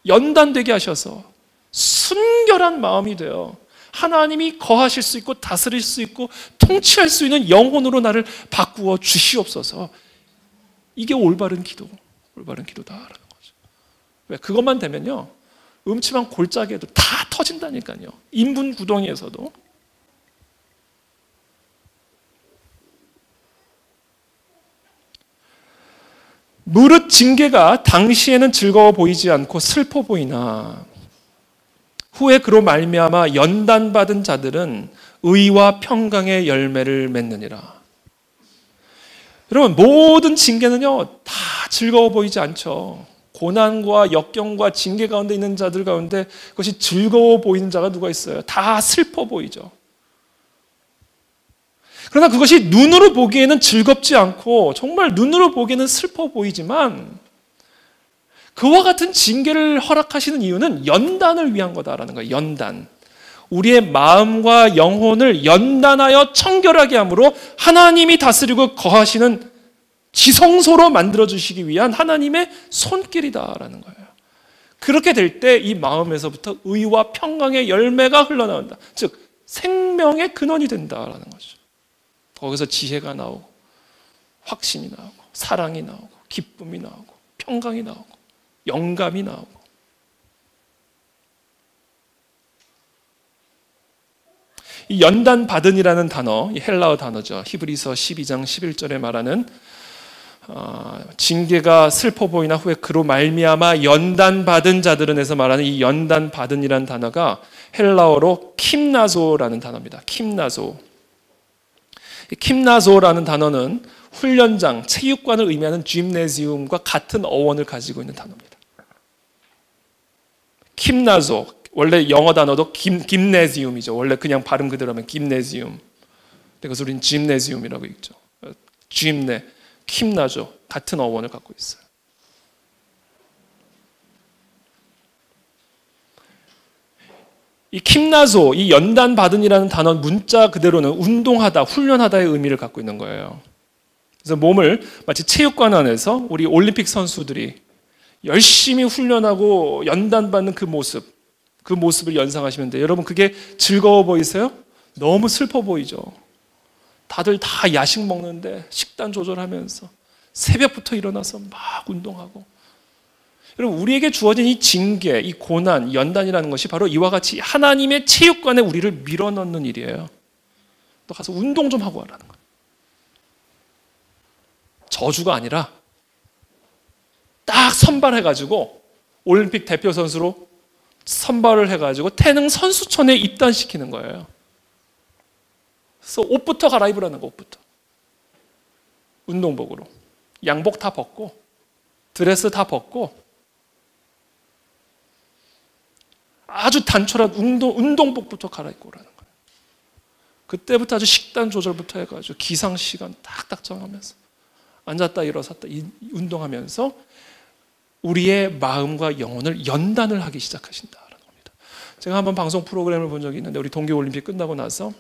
연단되게 하셔서 순결한 마음이 되어 하나님이 거하실 수 있고 다스릴 수 있고 통치할 수 있는 영혼으로 나를 바꾸어 주시옵소서. 이게 올바른 기도다라는 거죠. 왜? 그것만 되면요, 음침한 골짜기에도 다 터진다니까요. 인분 구덩이에서도. 무릇 징계가 당시에는 즐거워 보이지 않고 슬퍼 보이나 후에 그로 말미암아 연단받은 자들은 의와 평강의 열매를 맺느니라. 여러분, 모든 징계는요 다 즐거워 보이지 않죠. 고난과 역경과 징계 가운데 있는 자들 가운데 그것이 즐거워 보이는 자가 누가 있어요? 다 슬퍼 보이죠. 그러나 그것이 눈으로 보기에는 즐겁지 않고 정말 눈으로 보기에는 슬퍼 보이지만 그와 같은 징계를 허락하시는 이유는 연단을 위한 거다라는 거예요. 연단. 우리의 마음과 영혼을 연단하여 청결하게 함으로 하나님이 다스리고 거하시는 지성소로 만들어주시기 위한 하나님의 손길이다라는 거예요. 그렇게 될 때 이 마음에서부터 의와 평강의 열매가 흘러나온다. 즉 생명의 근원이 된다라는 거죠. 거기서 지혜가 나오고 확신이 나오고 사랑이 나오고 기쁨이 나오고 평강이 나오고 영감이 나오고. 이 연단받은이라는 단어, 이 헬라어 단어죠. 히브리서 12장 11절에 말하는 징계가 슬퍼 보이나 후에 그로 말미암아 연단받은 자들은에서 말하는 이 연단받은이라는 단어가 헬라어로 킴나소라는 단어입니다. 킴나소. 킴나소라는 단어는 훈련장, 체육관을 의미하는 짐네지움과 같은 어원을 가지고 있는 단어입니다. 김나소, 원래 영어 단어도 김네지움이죠. 원래 그냥 발음 그대로 하면 김네지움. 그래서 우리는 짐네지움이라고 읽죠. 짐네, 김나조 같은 어원을 갖고 있어요. 이 김나소, 이 연단 받은이라는 단어 문자 그대로는 운동하다, 훈련하다의 의미를 갖고 있는 거예요. 그래서 몸을 마치 체육관 안에서 우리 올림픽 선수들이 열심히 훈련하고 연단 받는 그 모습을 연상하시면 돼요. 여러분 그게 즐거워 보이세요? 너무 슬퍼 보이죠? 다들 다 야식 먹는데 식단 조절하면서 새벽부터 일어나서 막 운동하고. 여러분 우리에게 주어진 이 징계, 이 고난, 연단이라는 것이 바로 이와 같이 하나님의 체육관에 우리를 밀어넣는 일이에요. 너 가서 운동 좀 하고 와라는 거예요. 저주가 아니라 딱 선발해가지고 올림픽 대표 선수로 선발을 해가지고 태능 선수촌에 입단시키는 거예요. 그래서 옷부터 갈아입으라는 거, 옷부터. 운동복으로. 양복 다 벗고, 드레스 다 벗고, 아주 단촐한 운동복부터 갈아입고 오라는 거예요. 그때부터 아주 식단 조절부터 해가지고 기상시간 딱딱 정하면서 앉았다 일어섰다 운동하면서 우리의 마음과 영혼을 연단을 하기 시작하신다라는 겁니다. 제가 한번 방송 프로그램을 본 적이 있는데 우리 동계올림픽 끝나고 나서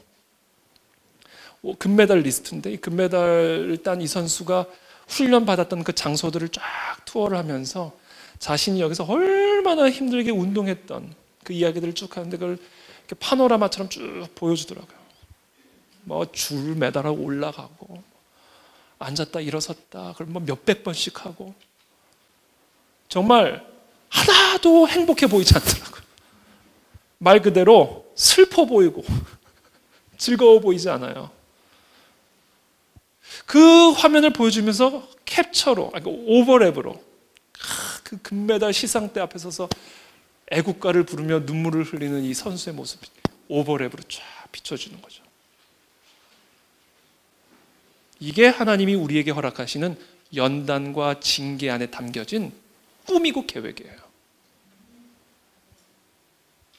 금메달 리스트인데 이 금메달을 딴 이 선수가 훈련받았던 그 장소들을 쫙 투어를 하면서 자신이 여기서 얼마나 힘들게 운동했던 그 이야기들을 쭉 하는데 그걸 이렇게 파노라마처럼 쭉 보여주더라고요. 뭐 줄 매달하고 올라가고 앉았다 일어섰다 그걸 뭐 몇백 번씩 하고 정말 하나도 행복해 보이지 않더라고요. 말 그대로 슬퍼 보이고 즐거워 보이지 않아요. 그 화면을 보여주면서 캡처로, 오버랩으로 그 금메달 시상대 앞에 서서 애국가를 부르며 눈물을 흘리는 이 선수의 모습이 오버랩으로 쫙 비춰주는 거죠. 이게 하나님이 우리에게 허락하시는 연단과 징계 안에 담겨진 꿈이고 계획이에요.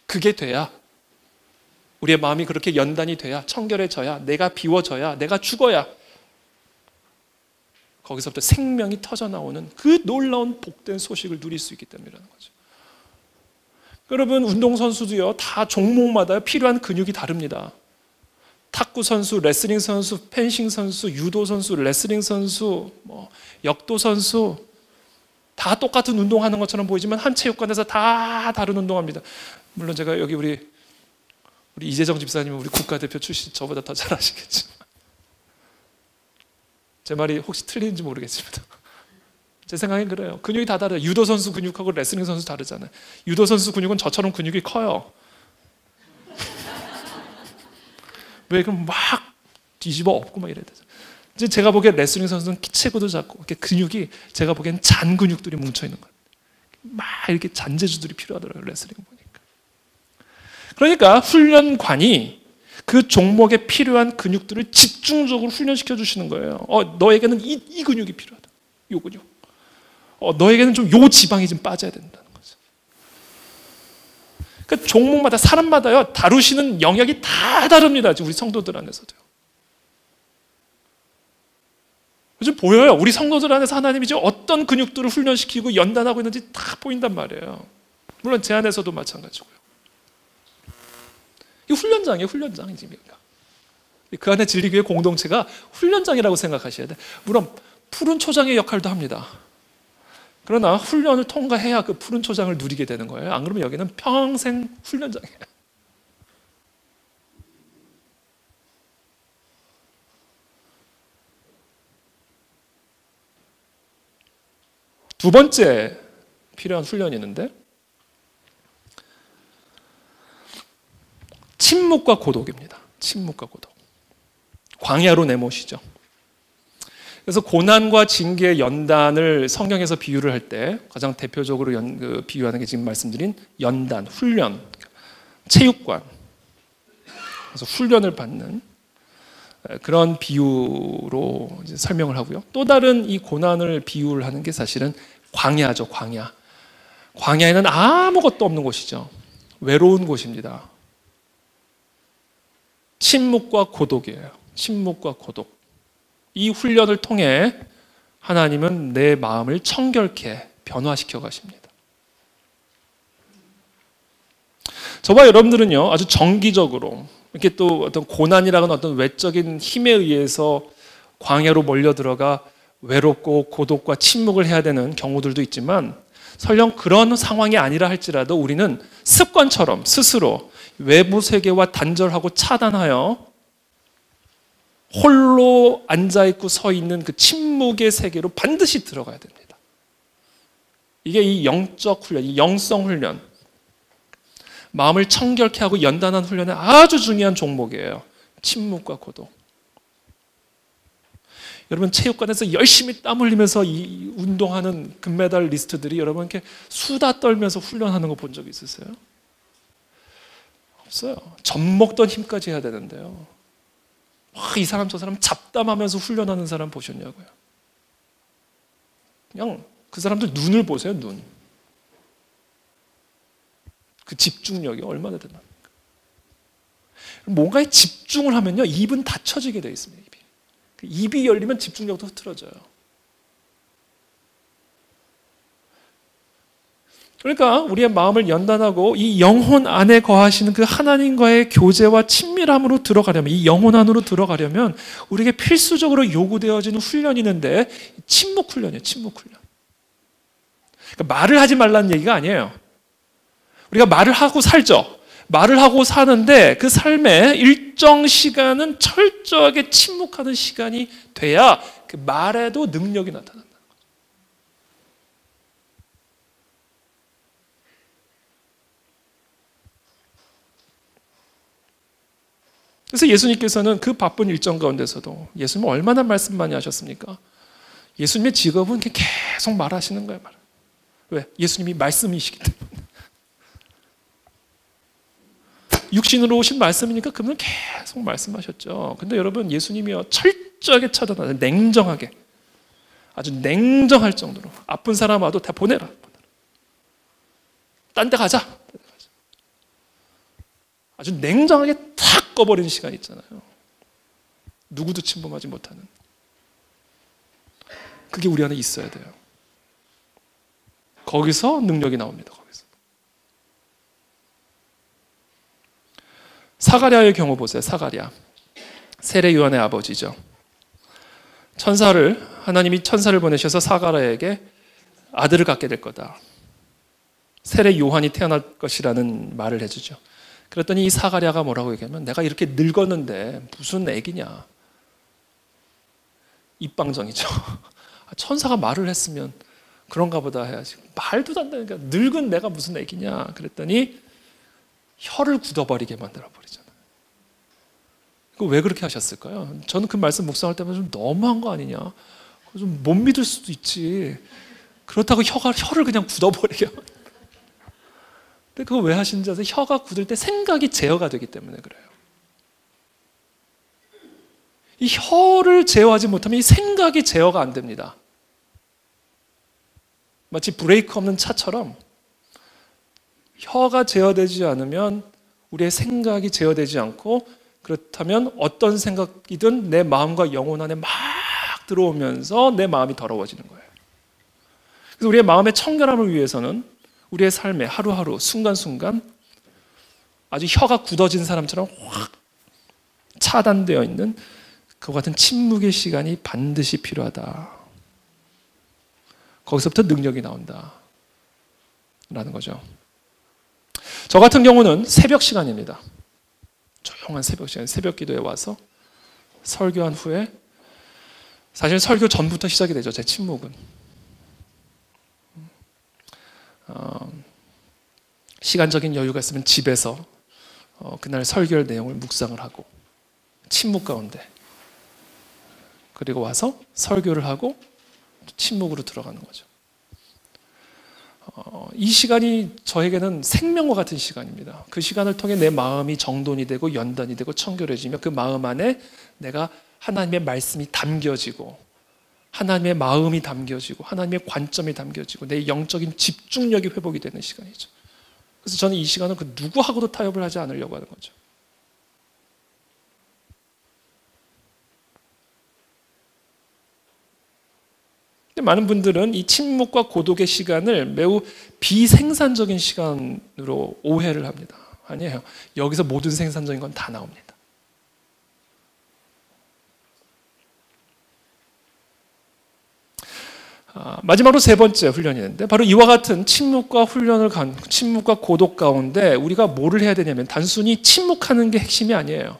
그게 돼야 우리의 마음이 그렇게 연단이 돼야 청결해져야 내가 비워져야 내가 죽어야 거기서부터 생명이 터져나오는 그 놀라운 복된 소식을 누릴 수 있기 때문이라는 거죠. 여러분 운동선수도요 다 종목마다 필요한 근육이 다릅니다. 탁구 선수, 레슬링 선수, 펜싱 선수, 유도 선수, 레슬링 선수, 역도 선수 다 똑같은 운동하는 것처럼 보이지만 한 체육관에서 다 다른 운동합니다. 물론 제가 여기 우리 이재정 집사님은 우리 국가대표 출신 저보다 더 잘 아시겠지만 제 말이 혹시 틀리는지 모르겠습니다. 제 생각엔 그래요. 근육이 다 다르요. 유도 선수 근육하고 레슬링 선수 다르잖아요. 유도 선수 근육은 저처럼 근육이 커요. 왜 그럼 막 뒤집어 엎고 막 이래야 되죠. 이제 제가 보기엔 레슬링 선수는 키 체구도 작고 이렇게 근육이 제가 보기엔 잔 근육들이 뭉쳐 있는 거예요. 막 이렇게 잔재주들이 필요하더라고요. 레슬링 보니까. 그러니까 훈련관이 그 종목에 필요한 근육들을 집중적으로 훈련시켜 주시는 거예요. 너에게는 이 근육이 필요하다. 이 근육. 너에게는 좀 요 지방이 좀 빠져야 된다는 거죠. 그러니까 종목마다 사람마다요 다루시는 영역이 다 다릅니다. 우리 성도들 안에서도요. 요즘 보여요. 우리 성도들 안에서 하나님이 지금 어떤 근육들을 훈련시키고 연단하고 있는지 다 보인단 말이에요. 물론 제 안에서도 마찬가지고요. 이 훈련장이에요. 훈련장입니까? 그 안에 진리교회 공동체가 훈련장이라고 생각하셔야 돼요. 물론 푸른 초장의 역할도 합니다. 그러나 훈련을 통과해야 그 푸른 초장을 누리게 되는 거예요. 안 그러면 여기는 평생 훈련장이에요. 두 번째 필요한 훈련이 있는데 침묵과 고독입니다. 침묵과 고독. 광야로 내모시죠. 그래서 고난과 징계의 연단을 성경에서 비유를 할 때 가장 대표적으로 비유하는 게 지금 말씀드린 연단, 훈련, 체육관. 그래서 훈련을 받는 그런 비유로 이제 설명을 하고요. 또 다른 이 고난을 비유를 하는 게 사실은 광야죠, 광야. 광야에는 아무것도 없는 곳이죠. 외로운 곳입니다. 침묵과 고독이에요. 침묵과 고독. 이 훈련을 통해 하나님은 내 마음을 청결케 변화시켜 가십니다. 저와 여러분들은요, 아주 정기적으로 이렇게 또 어떤 고난이라는 어떤 외적인 힘에 의해서 광야로 몰려 들어가 외롭고 고독과 침묵을 해야 되는 경우들도 있지만, 설령 그런 상황이 아니라 할지라도 우리는 습관처럼 스스로 외부 세계와 단절하고 차단하여 홀로 앉아있고 서 있는 그 침묵의 세계로 반드시 들어가야 됩니다. 이게 이 영적 훈련, 이 영성 훈련, 마음을 청결케 하고 연단한 훈련의 아주 중요한 종목이에요. 침묵과 고독. 여러분, 체육관에서 열심히 땀 흘리면서 이 운동하는 금메달 리스트들이 여러분 이렇게 수다 떨면서 훈련하는 거 본 적 있으세요? 없어요. 젖먹던 힘까지 해야 되는데요. 이 사람 저 사람 잡담하면서 훈련하는 사람 보셨냐고요? 그냥 그 사람들 눈을 보세요, 눈. 그 집중력이 얼마나 대단합니까? 뭔가에 집중을 하면요, 입은 닫혀지게 되어 있습니다. 입이 열리면 집중력도 흐트러져요. 그러니까 우리의 마음을 연단하고 이 영혼 안에 거하시는 그 하나님과의 교제와 친밀함으로 들어가려면, 이 영혼 안으로 들어가려면 우리에게 필수적으로 요구되어지는 훈련이 있는데, 침묵 훈련이에요. 침묵 훈련. 그러니까 말을 하지 말라는 얘기가 아니에요. 우리가 말을 하고 살죠. 말을 하고 사는데 그 삶의 일정 시간은 철저하게 침묵하는 시간이 돼야 그 말에도 능력이 나타난다. 그래서 예수님께서는 그 바쁜 일정 가운데서도, 예수님은 얼마나 말씀 많이 하셨습니까? 예수님의 직업은 계속 말하시는 거예요. 왜? 예수님이 말씀이시기 때문에. 육신으로 오신 말씀이니까 그분은 계속 말씀하셨죠. 근데 여러분, 예수님이요, 철저하게 차단하는, 냉정하게, 아주 냉정할 정도로 아픈 사람 와도 다 보내라. 딴 데 가자. 아주 냉정하게 탁 꺼버리는 시간이 있잖아요. 누구도 침범하지 못하는. 그게 우리 안에 있어야 돼요. 거기서 능력이 나옵니다. 거기서. 사가랴의 경우 보세요. 사가랴. 세례 요한의 아버지죠. 하나님이 천사를 보내셔서 사가랴에게 아들을 갖게 될 거다. 세례 요한이 태어날 것이라는 말을 해주죠. 그랬더니 이 사가랴가 뭐라고 얘기하면, 내가 이렇게 늙었는데 무슨 애기냐. 입방정이죠. 천사가 말을 했으면 그런가 보다 해야지. 말도 안 되니까 늙은 내가 무슨 애기냐. 그랬더니 혀를 굳어버리게 만들어버리잖아요. 이거 왜 그렇게 하셨을까요? 저는 그 말씀 묵상할 때마다 좀 너무한 거 아니냐. 좀 못 믿을 수도 있지. 그렇다고 혀를 그냥 굳어버리게. 근데 그거 왜 하시는지 아세요? 혀가 굳을 때 생각이 제어가 되기 때문에 그래요. 이 혀를 제어하지 못하면 이 생각이 제어가 안 됩니다. 마치 브레이크 없는 차처럼 혀가 제어되지 않으면 우리의 생각이 제어되지 않고, 그렇다면 어떤 생각이든 내 마음과 영혼 안에 막 들어오면서 내 마음이 더러워지는 거예요. 그래서 우리의 마음의 청결함을 위해서는 우리의 삶에 하루하루 순간순간 아주 혀가 굳어진 사람처럼 확 차단되어 있는 그와 같은 침묵의 시간이 반드시 필요하다. 거기서부터 능력이 나온다 라는 거죠. 저 같은 경우는 새벽 시간입니다. 조용한 새벽 시간, 새벽 기도에 와서 설교한 후에, 사실 설교 전부터 시작이 되죠. 제 침묵은. 시간적인 여유가 있으면 집에서 그날 설교할 내용을 묵상을 하고 침묵 가운데, 그리고 와서 설교를 하고 침묵으로 들어가는 거죠. 이 시간이 저에게는 생명과 같은 시간입니다. 그 시간을 통해 내 마음이 정돈이 되고 연단이 되고 청결해지며 그 마음 안에 내가 하나님의 말씀이 담겨지고 하나님의 마음이 담겨지고 하나님의 관점이 담겨지고 내 영적인 집중력이 회복이 되는 시간이죠. 그래서 저는 이 시간은 그 누구하고도 타협을 하지 않으려고 하는 거죠. 근데 많은 분들은 이 침묵과 고독의 시간을 매우 비생산적인 시간으로 오해를 합니다. 아니에요. 여기서 모든 생산적인 건 다 나옵니다. 마지막으로 세 번째 훈련이 있는데 바로 이와 같은 침묵과 침묵과 고독 가운데 우리가 뭐를 해야 되냐면 단순히 침묵하는 게 핵심이 아니에요.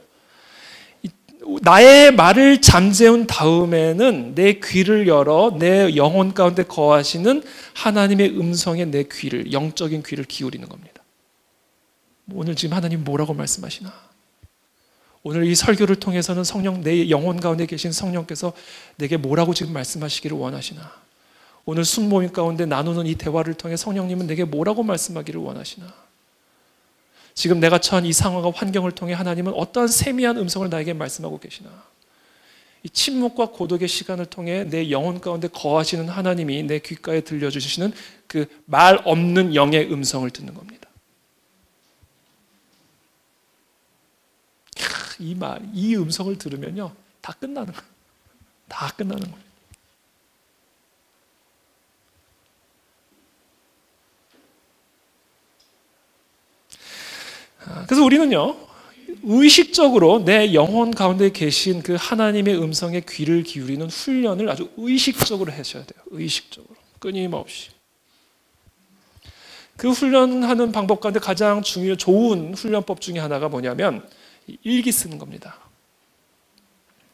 나의 말을 잠재운 다음에는 내 귀를 열어 내 영혼 가운데 거하시는 하나님의 음성에 내 귀를, 영적인 귀를 기울이는 겁니다. 오늘 지금 하나님 뭐라고 말씀하시나? 오늘 이 설교를 통해서는 성령, 내 영혼 가운데 계신 성령께서 내게 뭐라고 지금 말씀하시기를 원하시나? 오늘 순모임 가운데 나누는 이 대화를 통해 성령님은 내게 뭐라고 말씀하기를 원하시나? 지금 내가 처한 이 상황과 환경을 통해 하나님은 어떠한 세미한 음성을 나에게 말씀하고 계시나? 이 침묵과 고독의 시간을 통해 내 영혼 가운데 거하시는 하나님이 내 귓가에 들려주시는 그 말 없는 영의 음성을 듣는 겁니다. 이 음성을 들으면요, 다 끝나는 거예요. 다 끝나는 거예요. 그래서 우리는요, 의식적으로 내 영혼 가운데 계신 그 하나님의 음성에 귀를 기울이는 훈련을 아주 의식적으로 하셔야 돼요. 의식적으로. 끊임없이. 그 훈련하는 방법 가운데 가장 좋은 훈련법 중에 하나가 뭐냐면 일기 쓰는 겁니다.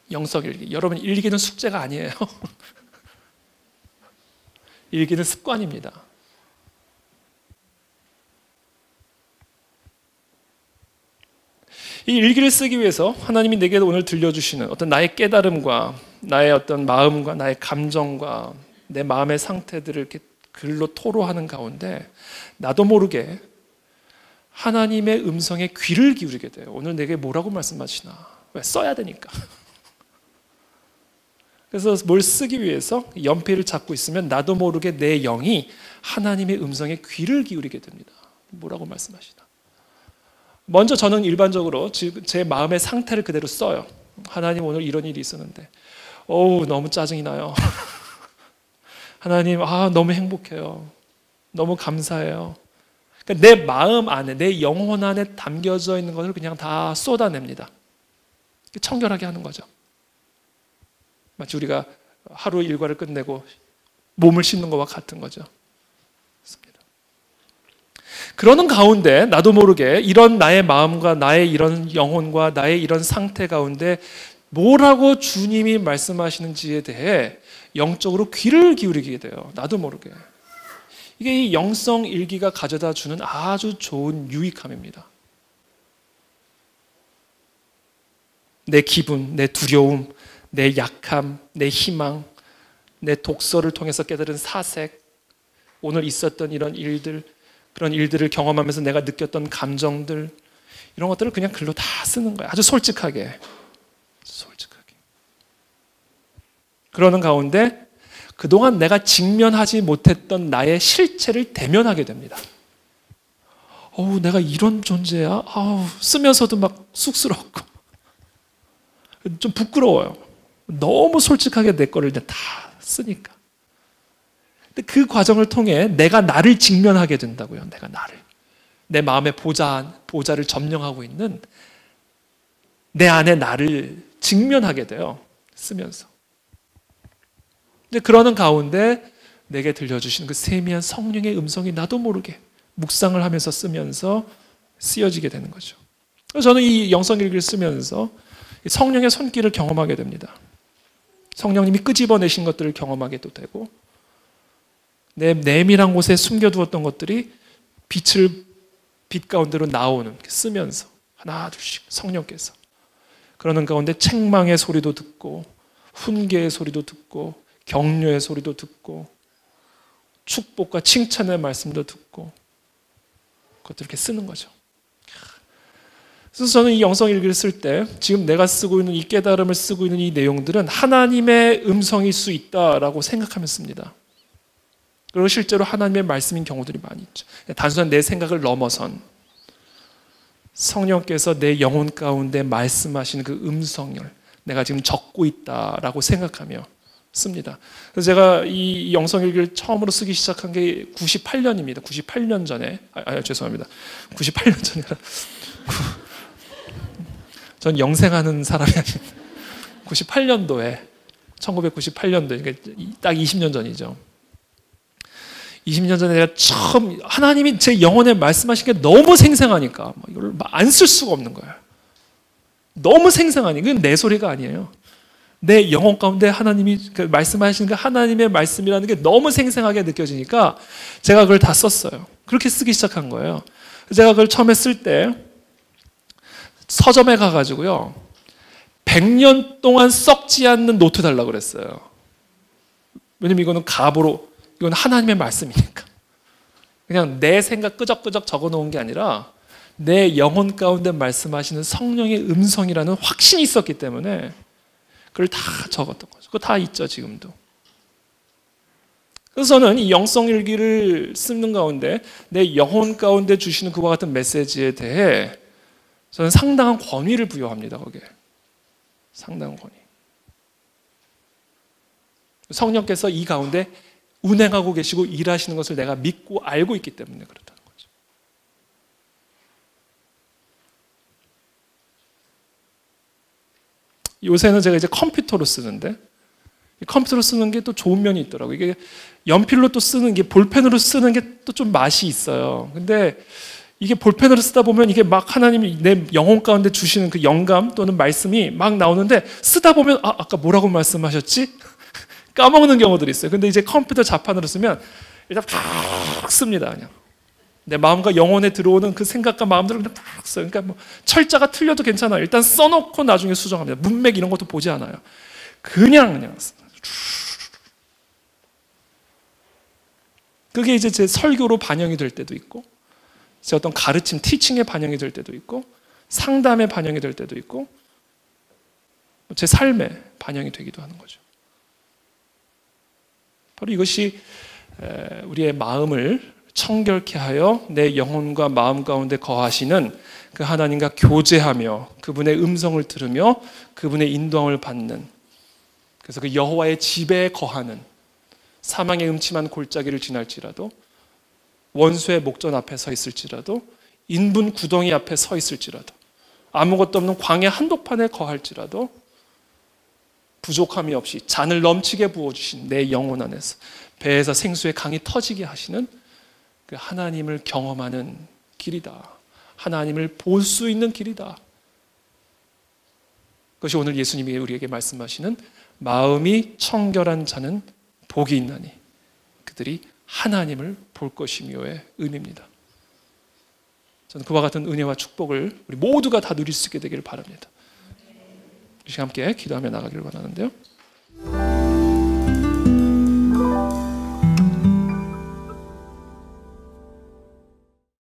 영성일기. 여러분, 일기는 숙제가 아니에요. 일기는 습관입니다. 이 일기를 쓰기 위해서 하나님이 내게 오늘 들려주시는 어떤 나의 깨달음과 나의 어떤 마음과 나의 감정과 내 마음의 상태들을 이렇게 글로 토로하는 가운데 나도 모르게 하나님의 음성에 귀를 기울이게 돼요. 오늘 내게 뭐라고 말씀하시나? 왜? 써야 되니까. 그래서 뭘 쓰기 위해서 연필을 잡고 있으면 나도 모르게 내 영이 하나님의 음성에 귀를 기울이게 됩니다. 뭐라고 말씀하시나? 먼저 저는 일반적으로 제 마음의 상태를 그대로 써요. 하나님, 오늘 이런 일이 있었는데 너무 짜증이 나요. 하나님, 너무 행복해요. 너무 감사해요. 그러니까 내 마음 안에, 내 영혼 안에 담겨져 있는 것을 그냥 다 쏟아냅니다. 청결하게 하는 거죠. 마치 우리가 하루 일과를 끝내고 몸을 씻는 것과 같은 거죠. 그러는 가운데 나도 모르게 이런 나의 마음과 나의 이런 영혼과 나의 이런 상태 가운데 뭐라고 주님이 말씀하시는지에 대해 영적으로 귀를 기울이게 돼요. 나도 모르게. 이게 이 영성 일기가 가져다 주는 아주 좋은 유익함입니다. 내 기분, 내 두려움, 내 약함, 내 희망, 내 독서를 통해서 깨달은 사색, 오늘 있었던 이런 일들, 그런 일들을 경험하면서 내가 느꼈던 감정들, 이런 것들을 그냥 글로 다 쓰는 거예요. 아주 솔직하게. 그러는 가운데 그동안 내가 직면하지 못했던 나의 실체를 대면하게 됩니다. 내가 이런 존재야? 쓰면서도 막 쑥스럽고 좀 부끄러워요. 너무 솔직하게 내 거를 다 쓰니까. 근데 그 과정을 통해 내가 나를 직면하게 된다고요. 내가 나를. 내 마음의 보좌를 점령하고 있는 내 안에 나를 직면하게 돼요. 쓰면서. 근데 그러는 가운데 내게 들려주시는 그 세미한 성령의 음성이 나도 모르게 묵상을 하면서 쓰면서 쓰여지게 되는 거죠. 그래서 저는 이 영성일기를 쓰면서 성령의 손길을 경험하게 됩니다. 성령님이 끄집어내신 것들을 경험하게도 되고 내 내밀한 곳에 숨겨두었던 것들이 빛 가운데로 나오는, 쓰면서 하나 둘씩 성령께서 그러는 가운데 책망의 소리도 듣고 훈계의 소리도 듣고 격려의 소리도 듣고 축복과 칭찬의 말씀도 듣고 그것들 이렇게 쓰는 거죠. 그래서 저는 이 영성일기를 쓸 때 지금 내가 쓰고 있는 이 깨달음을 쓰고 있는 이 내용들은 하나님의 음성일 수 있다라고 생각하며 씁니다. 그리고 실제로 하나님의 말씀인 경우들이 많이 있죠. 단순한 내 생각을 넘어선 성령께서 내 영혼 가운데 말씀하시는 그 음성을 내가 지금 적고 있다라고 생각하며 씁니다. 그래서 제가 이 영성일기를 처음으로 쓰기 시작한 게 98년입니다. 98년 전에, 죄송합니다. 98년 전이라. 전 영생하는 사람이 아닙니다. 98년도에, 1998년도에, 딱 20년 전이죠. 20년 전에 내가 처음 하나님이 제 영혼에 말씀하신 게 너무 생생하니까 이걸 안 쓸 수가 없는 거예요. 너무 생생하니 그건 내 소리가 아니에요. 내 영혼 가운데 하나님이 말씀하시는 그 하나님의 말씀이라는 게 너무 생생하게 느껴지니까 제가 그걸 다 썼어요. 그렇게 쓰기 시작한 거예요. 제가 그걸 처음에 쓸 때 서점에 가가지고요 100년 동안 썩지 않는 노트 달라고 그랬어요. 왜냐면 이거는 갑으로 이건 하나님의 말씀이니까. 그냥 내 생각 끄적끄적 적어놓은 게 아니라 내 영혼 가운데 말씀하시는 성령의 음성이라는 확신이 있었기 때문에 그걸 다 적었던 거죠. 그거 다 있죠, 지금도. 그래서 저는 이 영성일기를 쓰는 가운데 내 영혼 가운데 주시는 그와 같은 메시지에 대해 저는 상당한 권위를 부여합니다, 거기에. 상당한 권위. 성령께서 이 가운데 운행하고 계시고 일하시는 것을 내가 믿고 알고 있기 때문에 그렇다는 거죠. 요새는 제가 이제 컴퓨터로 쓰는데 컴퓨터로 쓰는 게 또 좋은 면이 있더라고요. 이게 연필로 또 쓰는 게 볼펜으로 쓰는 게 또 좀 맛이 있어요. 근데 이게 볼펜으로 쓰다 보면 이게 막 하나님이 내 영혼 가운데 주시는 그 영감 또는 말씀이 막 나오는데 쓰다 보면 아까 뭐라고 말씀하셨지? 까먹는 경우들이 있어요. 근데 이제 컴퓨터 자판으로 쓰면 일단 팍 씁니다. 그냥 내 마음과 영혼에 들어오는 그 생각과 마음들을 그냥 팍 써요. 그러니까 뭐 철자가 틀려도 괜찮아요. 일단 써놓고 나중에 수정합니다. 문맥 이런 것도 보지 않아요. 그냥 그게 이제 제 설교로 반영이 될 때도 있고 제 어떤 가르침, 티칭에 반영이 될 때도 있고 상담에 반영이 될 때도 있고 제 삶에 반영이 되기도 하는 거죠. 바로 이것이 우리의 마음을 청결케 하여 내 영혼과 마음 가운데 거하시는 그 하나님과 교제하며 그분의 음성을 들으며 그분의 인도함을 받는, 그래서 그 여호와의 집에 거하는, 사망의 음침한 골짜기를 지날지라도 원수의 목전 앞에 서 있을지라도 인분 구덩이 앞에 서 있을지라도 아무것도 없는 광야 한복판에 거할지라도 부족함이 없이 잔을 넘치게 부어주신 내 영혼 안에서 배에서 생수의 강이 터지게 하시는 그 하나님을 경험하는 길이다. 하나님을 볼 수 있는 길이다. 그것이 오늘 예수님이 우리에게 말씀하시는 마음이 청결한 자는 복이 있나니 그들이 하나님을 볼 것이며의 의미입니다. 저는 그와 같은 은혜와 축복을 우리 모두가 다 누릴 수 있게 되기를 바랍니다. 우리 함께 기도하며 나가기를 원하는데요.